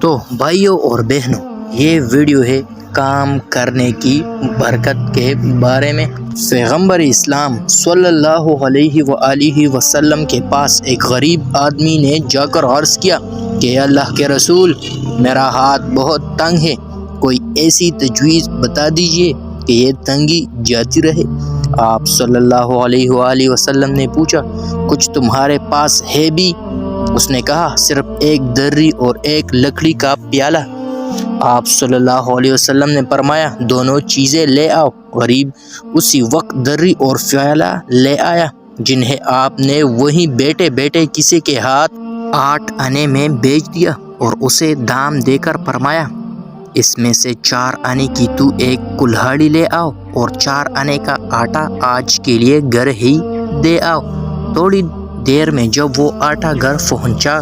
تو بھائیوں اور بہنوں، یہ ویڈیو ہے کام کرنے کی برکت کے بارے میں۔ پیغمبر اسلام صلی اللہ علیہ وآلہ وسلم کے پاس ایک غریب آدمی نے جا کر عرض کیا کہ اللہ کے رسول، میرا ہاتھ بہت تنگ ہے، کوئی ایسی تجویز بتا دیجئے کہ یہ تنگی جاتی رہے۔ آپ صلی اللہ علیہ وآلہ وسلم نے پوچھا، کچھ تمہارے پاس ہے بھی؟ اس نے کہا، صرف ایک دری اور ایک لکڑی کا پیالہ۔ آپ صلی اللہ علیہ وسلم نے فرمایا، دونوں چیزیں لے آؤ۔ غریب اسی وقت دری اور پیالہ لے آیا، جنہیں آپ نے وہیں بیٹھے بیٹھے کسی کے ہاتھ 8 آنے میں بیچ دیا اور اسے دام دے کر فرمایا، اس میں سے 4 آنے کی تو ایک کلہاڑی لے آؤ اور 4 آنے کا آٹا آج کے لیے گھر ہی دے آؤ۔ تھوڑی دیر میں جب وہ آٹا گھر پہنچا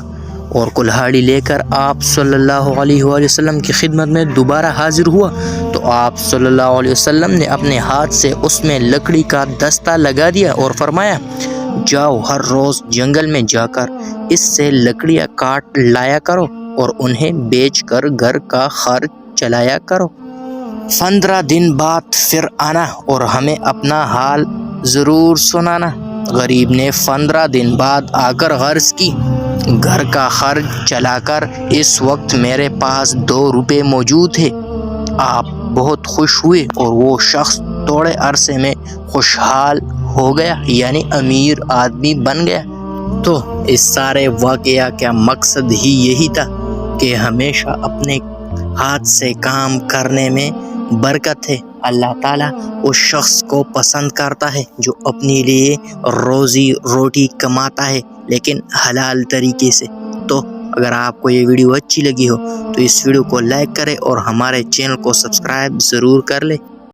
اور کلہاڑی لے کر آپ صلی اللہ علیہ وآلہ وسلم کی خدمت میں دوبارہ حاضر ہوا تو آپ صلی اللہ علیہ وسلم نے اپنے ہاتھ سے اس میں لکڑی کا دستہ لگا دیا اور فرمایا، جاؤ ہر روز جنگل میں جا کر اس سے لکڑیاں کاٹ لایا کرو اور انہیں بیچ کر گھر کا خرچ چلایا کرو۔ 15 دن بعد پھر آنا اور ہمیں اپنا حال ضرور سنانا۔ غریب نے 15 دن بعد آ کر عرض کی، گھر کا خرچ چلا کر اس وقت میرے پاس 2 روپے موجود تھے۔ آپ بہت خوش ہوئے اور وہ شخص تھوڑے عرصے میں خوشحال ہو گیا، یعنی امیر آدمی بن گیا۔ تو اس سارے واقعہ کا مقصد ہی یہی تھا کہ ہمیشہ اپنے ہاتھ سے کام کرنے میں برکت ہے۔ اللہ تعالیٰ اس شخص کو پسند کرتا ہے جو اپنے لیے روزی روٹی کماتا ہے، لیکن حلال طریقے سے۔ تو اگر آپ کو یہ ویڈیو اچھی لگی ہو تو اس ویڈیو کو لائک کریں اور ہمارے چینل کو سبسکرائب ضرور کر لیں۔